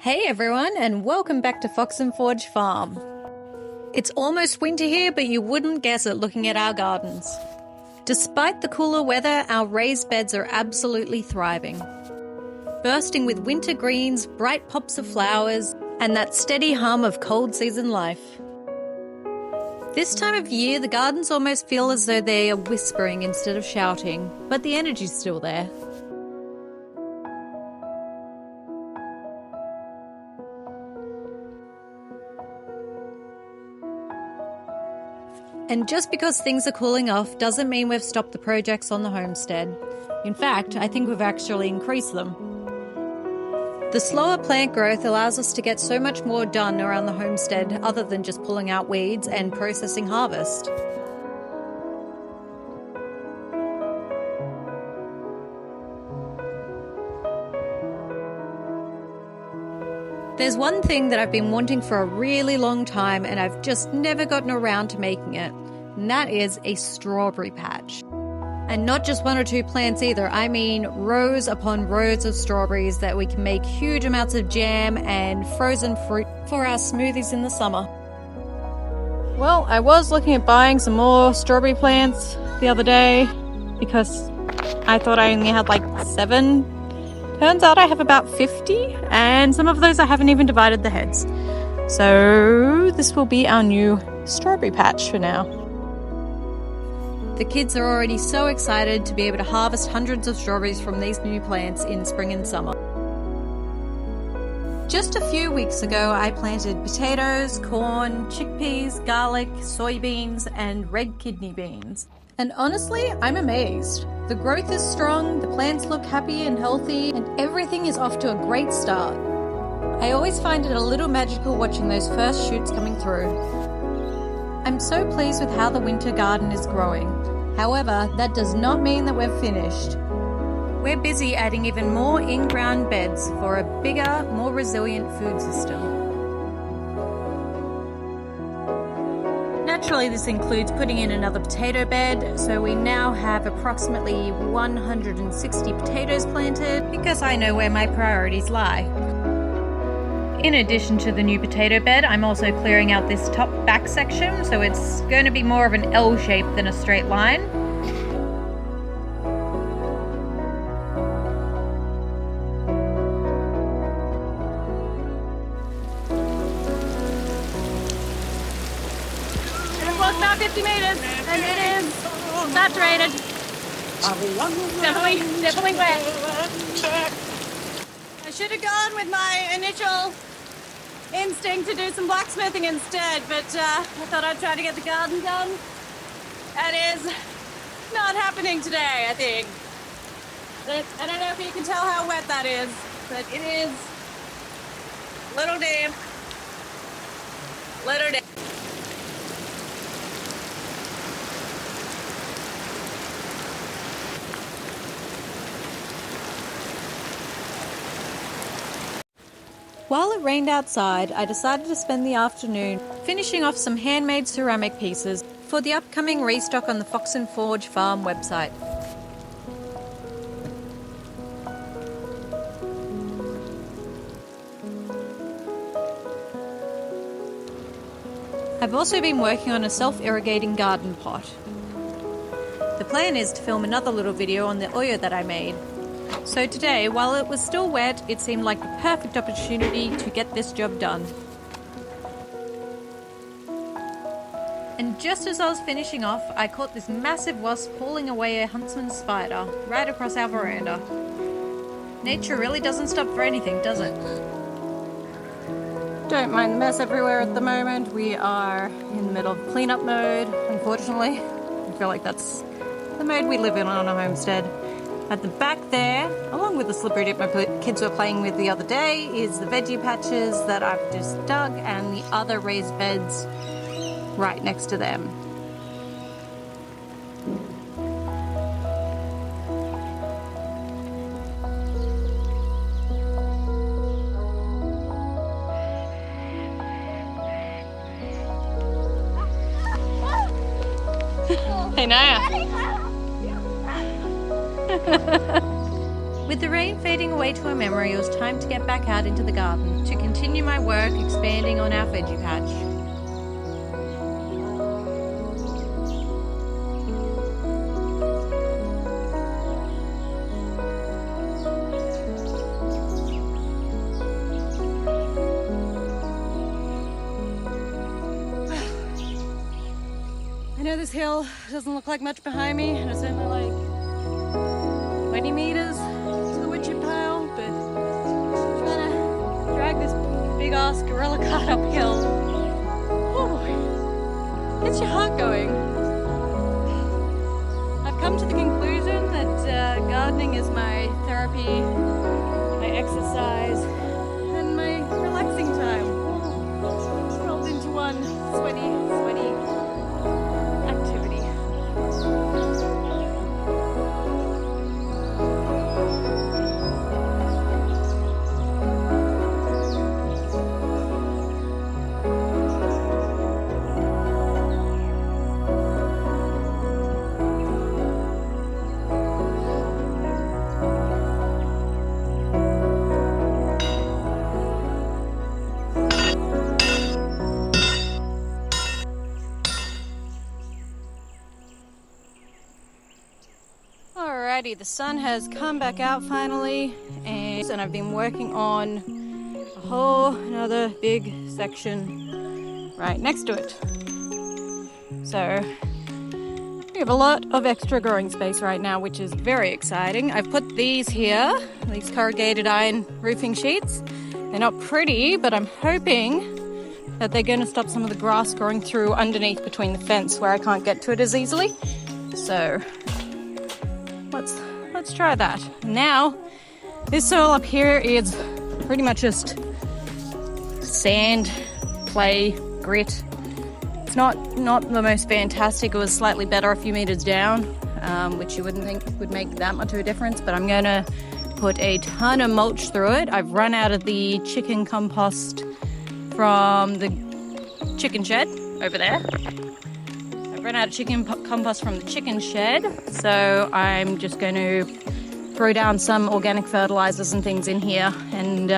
Hey everyone, and welcome back to Fox and Forge Farm. It's almost winter here, but you wouldn't guess it looking at our gardens. Despite the cooler weather, our raised beds are absolutely thriving. Bursting with winter greens, bright pops of flowers, and that steady hum of cold season life. This time of year, the gardens almost feel as though they are whispering instead of shouting, but the energy's still there. And just because things are cooling off doesn't mean we've stopped the projects on the homestead. In fact, I think we've actually increased them. The slower plant growth allows us to get so much more done around the homestead other than just pulling out weeds and processing harvest. There's one thing that I've been wanting for a really long time and I've just never gotten around to making it, and that is a strawberry patch. And not just one or two plants either, I mean rows upon rows of strawberries that we can make huge amounts of jam and frozen fruit for our smoothies in the summer. Well, I was looking at buying some more strawberry plants the other day because I thought I only had like 7. Turns out I have about 50, and some of those I haven't even divided the heads. So this will be our new strawberry patch for now. The kids are already so excited to be able to harvest hundreds of strawberries from these new plants in spring and summer. Just a few weeks ago, I planted potatoes, corn, chickpeas, garlic, soybeans, and red kidney beans. And honestly, I'm amazed. The growth is strong, the plants look happy and healthy, and everything is off to a great start. I always find it a little magical watching those first shoots coming through. I'm so pleased with how the winter garden is growing. However, that does not mean that we're finished. We're busy adding even more in-ground beds for a bigger, more resilient food system. Naturally, this includes putting in another potato bed, so we now have approximately 160 potatoes planted because I know where my priorities lie. In addition to the new potato bed, I'm also clearing out this top back section, so it's going to be more of an L shape than a straight line. We've walked about 50 meters, and it is saturated. Definitely wet. I should have gone with my initial instinct to do some blacksmithing instead, but I thought I'd try to get the garden done. That is not happening today, I think. But I don't know if you can tell how wet that is, but it is a little damp. Little damp. While it rained outside, I decided to spend the afternoon finishing off some handmade ceramic pieces for the upcoming restock on the Fox and Forge Farm website. I've also been working on a self-irrigating garden pot. The plan is to film another little video on the oil that I made. So today, while it was still wet, it seemed like the perfect opportunity to get this job done. And just as I was finishing off, I caught this massive wasp pulling away a huntsman spider right across our veranda. Nature really doesn't stop for anything, does it? Don't mind the mess everywhere at the moment. We are in the middle of cleanup mode, unfortunately. I feel like that's the mode we live in on a homestead. At the back there, along with the slippery dip my kids were playing with the other day, is the veggie patches that I've just dug and the other raised beds right next to them. Hey Naya. With the rain fading away to a memory, it was time to get back out into the garden to continue my work expanding on our veggie patch. I know this hill doesn't look like much behind me, and it's only like 20 meters to the wood chip pile, but I'm trying to drag this big ass gorilla cart uphill. Whew. Gets your heart going. I've come to the conclusion that gardening is my therapy, my exercise, and my relaxing time. It's rolled into one sweaty activity. Alrighty, the sun has come back out finally, and I've been working on a whole another big section right next to it. So we have a lot of extra growing space right now, which is very exciting. I've put these here, these corrugated iron roofing sheets. They're not pretty, but I'm hoping that they're going to stop some of the grass growing through underneath between the fence where I can't get to it as easily. So let's try that. Now, this soil up here is pretty much just sand, clay, grit. It's not the most fantastic. It was slightly better a few meters down, which you wouldn't think would make that much of a difference, but I'm gonna put a ton of mulch through it. I've run out of the chicken compost from the chicken shed over there. Run out of chicken compost from the chicken shed, so I'm just going to throw down some organic fertilizers and things in here, and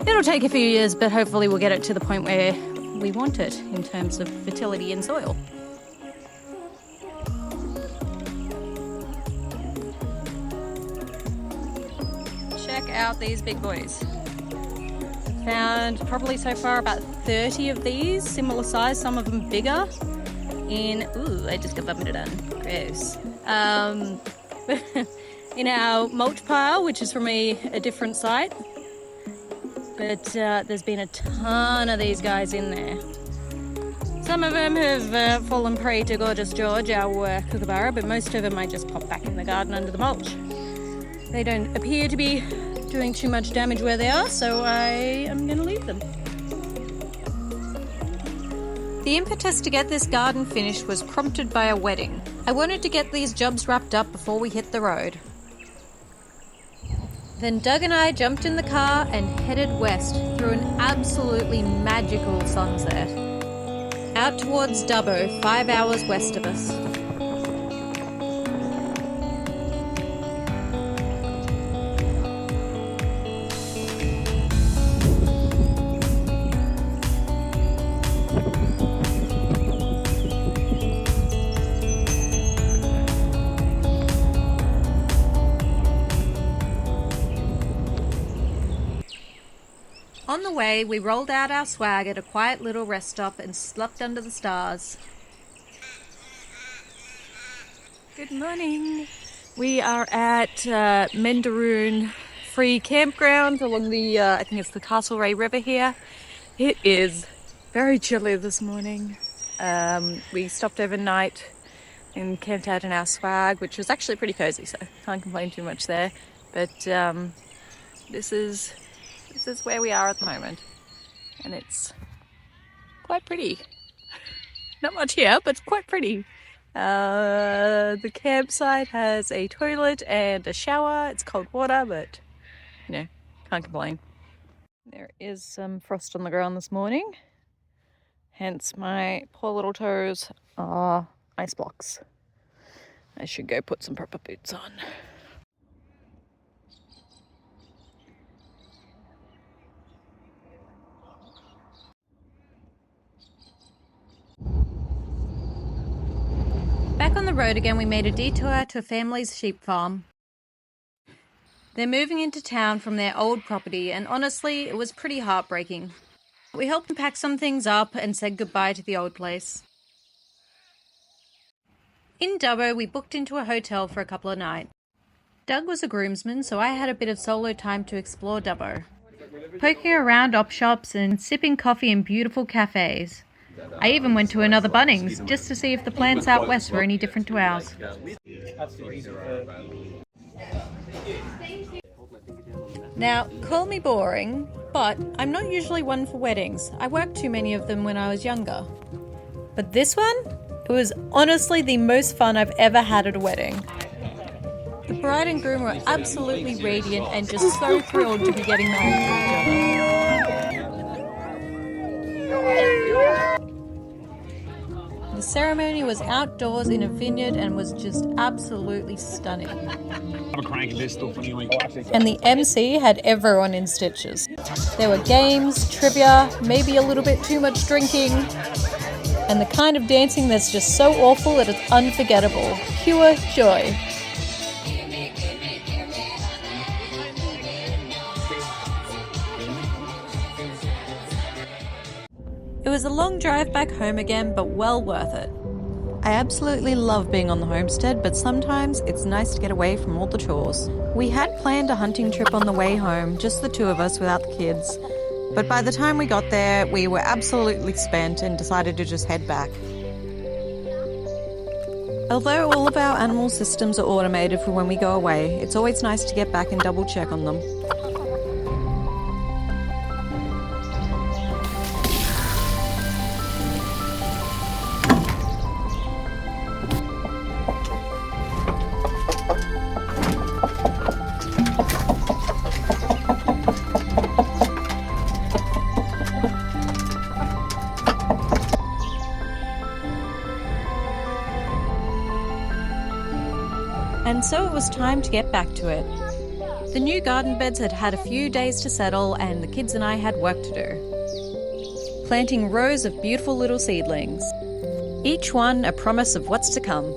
it'll take a few years, but hopefully we'll get it to the point where we want it in terms of fertility in soil. Check out these big boys. Found probably so far about 30 of these, similar size, some of them bigger. Ooh, I just got vomited on. Gross. In our mulch pile, which is from a different site. But there's been a ton of these guys in there. Some of them have fallen prey to Gorgeous George, our kookaburra, but most of them I just pop back in the garden under the mulch. They don't appear to be doing too much damage where they are, so I am going to leave them. The impetus to get this garden finished was prompted by a wedding. I wanted to get these jobs wrapped up before we hit the road. Then Doug and I jumped in the car and headed west through an absolutely magical sunset. Out towards Dubbo, 5 hours west of us. On the way, we rolled out our swag at a quiet little rest stop and slept under the stars. Good morning. We are at Mendaroon Free Campground along the, I think it's the Castlereagh River here. It is very chilly this morning. We stopped overnight and camped out in our swag, which was actually pretty cozy, so can't complain too much there. But this is where we are at the moment, and it's quite pretty. Not much here, but it's quite pretty. The campsite has a toilet and a shower. It's cold water, but you know, can't complain. There is some frost on the ground this morning, hence my poor little toes are ice blocks. I should go put some proper boots on. Back on the road again, we made a detour to a family's sheep farm. They're moving into town from their old property, and honestly, it was pretty heartbreaking. We helped them pack some things up and said goodbye to the old place. In Dubbo, we booked into a hotel for a couple of nights. Doug was a groomsman, so I had a bit of solo time to explore Dubbo, poking around op shops and sipping coffee in beautiful cafes. I even went to another Bunnings just to see if the plants out west were any different to ours. Now, call me boring, but I'm not usually one for weddings. I worked too many of them when I was younger. But this one? It was honestly the most fun I've ever had at a wedding. The bride and groom were absolutely radiant and just so thrilled to be getting married to each other. The ceremony was outdoors in a vineyard and was just absolutely stunning. And the MC had everyone in stitches. There were games, trivia, maybe a little bit too much drinking, and the kind of dancing that's just so awful that it's unforgettable. Pure joy. It was a long drive back home again, but well worth it. I absolutely love being on the homestead, but sometimes it's nice to get away from all the chores. We had planned a hunting trip on the way home, just the two of us without the kids. But by the time we got there, we were absolutely spent and decided to just head back. Although all of our animal systems are automated for when we go away, it's always nice to get back and double check on them. And so it was time to get back to it. The new garden beds had had a few days to settle, and the kids and I had work to do. Planting rows of beautiful little seedlings, each one a promise of what's to come.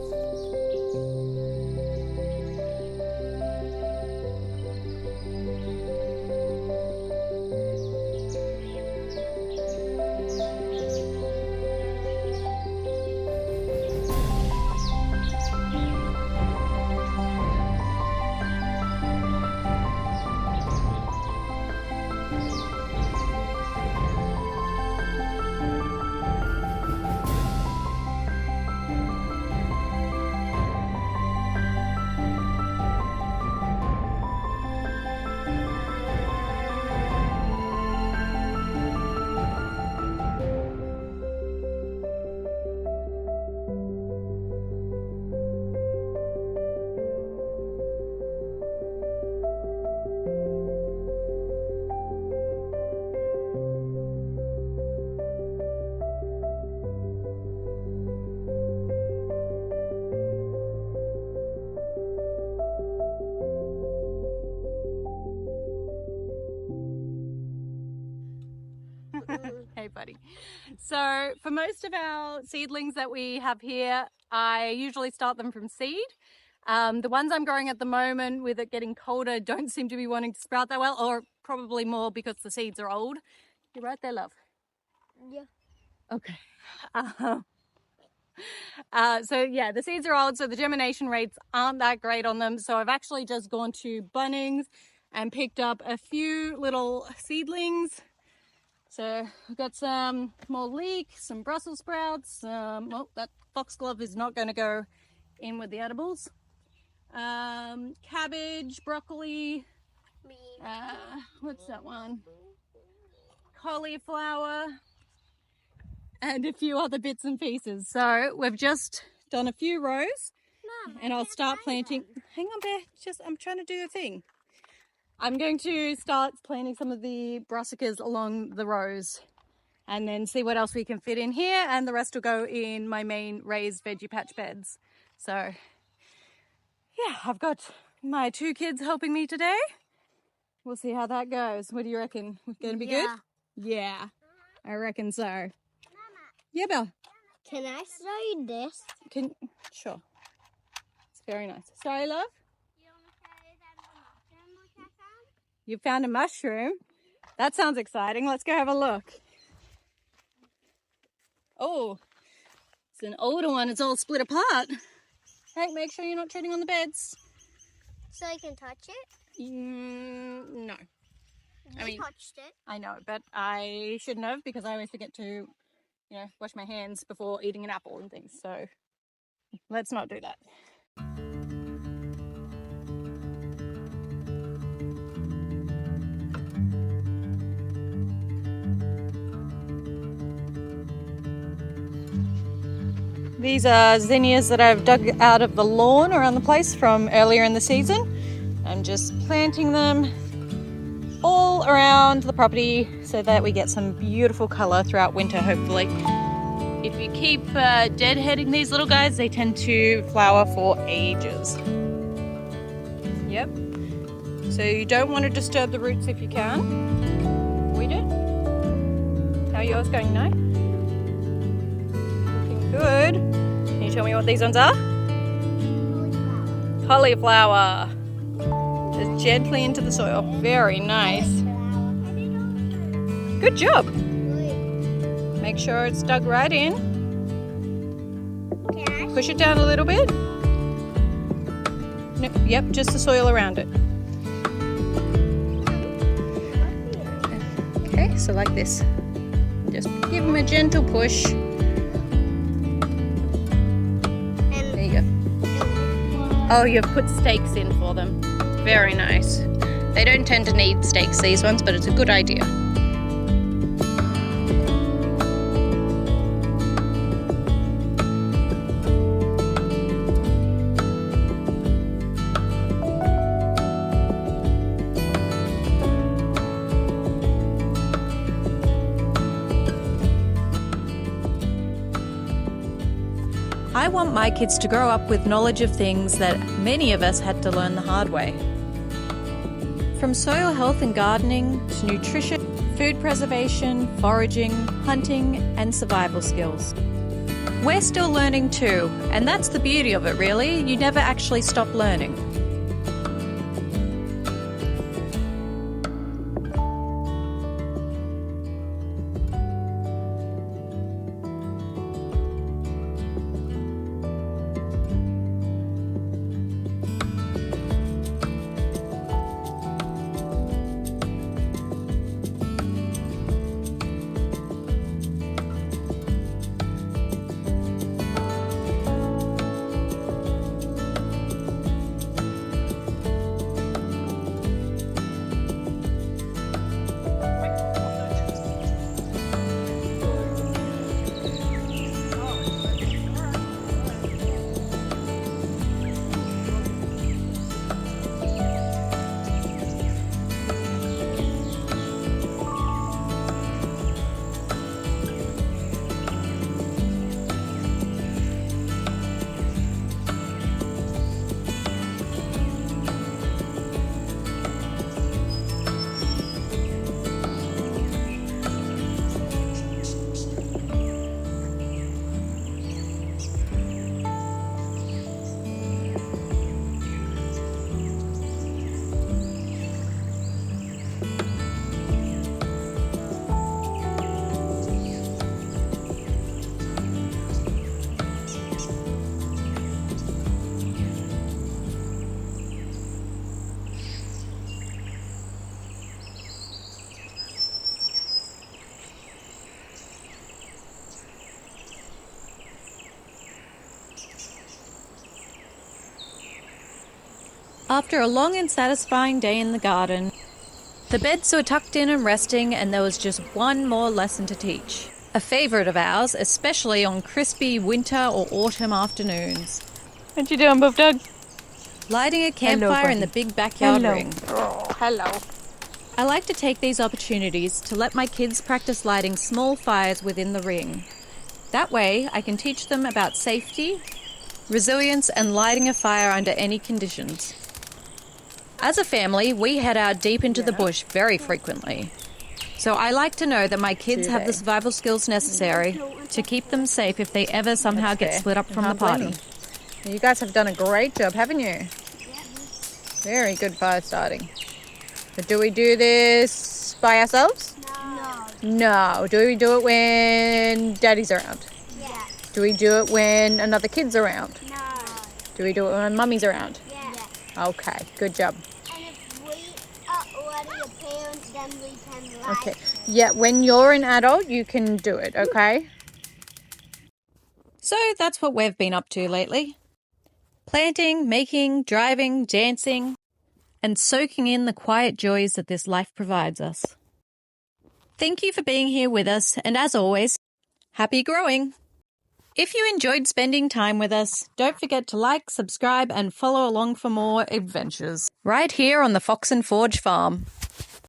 Hey buddy. So for most of our seedlings that we have here, I usually start them from seed. The ones I'm growing at the moment, with it getting colder, don't seem to be wanting to sprout that well, or probably more because the seeds are old. You're right there, love? Yeah. Okay. So yeah, the seeds are old, so the germination rates aren't that great on them. So I've actually just gone to Bunnings and picked up a few little seedlings. So we've got some more leeks, some Brussels sprouts. Well, that foxglove is not going to go in with the edibles. Cabbage, broccoli. What's that one? Cauliflower. And a few other bits and pieces. So we've just done a few rows. Mom, and I'll start planting. Hang on, Bear. I'm trying to do a thing. I'm going to start planting some of the brassicas along the rows and then see what else we can fit in here, and the rest will go in my main raised veggie patch beds. So yeah, I've got my two kids helping me today. We'll see how that goes. What do you reckon? Going to be good? Yeah, I reckon so. Mama. Yeah, Belle. Can I show you this? Sure. It's very nice. Sorry, love? You want to show them the mushroom which I found? You found a mushroom? That sounds exciting. Let's go have a look. Oh, it's an older one. It's all split apart. Hey, make sure you're not treading on the beds. So you can touch it? No. You touched it. I know, but I shouldn't have because I always forget to, wash my hands before eating an apple and things. So let's not do that. These are zinnias that I've dug out of the lawn around the place from earlier in the season. I'm just planting them all around the property so that we get some beautiful colour throughout winter, hopefully. If you keep deadheading these little guys, they tend to flower for ages. Yep. So you don't want to disturb the roots if you can. Weed it. How are yours going now? Looking good. Can you tell me what these ones are? Cauliflower. Just gently into the soil. Very nice. Good job. Make sure it's dug right in. Push it down a little bit. No, yep, just the soil around it. Okay, so like this. Just give them a gentle push. There you go. Oh, you've put stakes in for them. Very nice. They don't tend to need stakes, these ones, but it's a good idea. I want my kids to grow up with knowledge of things that many of us had to learn the hard way. From soil health and gardening to nutrition, food preservation, foraging, hunting, and survival skills. We're still learning too, and that's the beauty of it really. You never actually stop learning. After a long and satisfying day in the garden, the beds were tucked in and resting, and there was just one more lesson to teach. A favourite of ours, especially on crispy winter or autumn afternoons. What you doing, Buff Dog? Lighting a campfire in the big backyard ring. Oh, hello. I like to take these opportunities to let my kids practice lighting small fires within the ring. That way, I can teach them about safety, resilience, and lighting a fire under any conditions. As a family, we head out deep into the bush very frequently. So I like to know that my kids Do have the they? survival skills necessary to keep them safe if they ever somehow That's get fair. split up I from the can't blame party. them. You guys have done a great job, haven't you? Very good fire starting. But do we do this by ourselves? No. No. Do we do it when Daddy's around? Yeah. Do we do it when another kid's around? No. Do we do it when Mummy's around? Yeah. Okay, good job. And if we are already a parent, then we can like. Okay. Yeah, when you're an adult, you can do it, okay? So that's what we've been up to lately. Planting, making, driving, dancing, and soaking in the quiet joys that this life provides us. Thank you for being here with us, and as always, happy growing! If you enjoyed spending time with us, don't forget to like, subscribe, and follow along for more adventures right here on the Fox and Forge farm.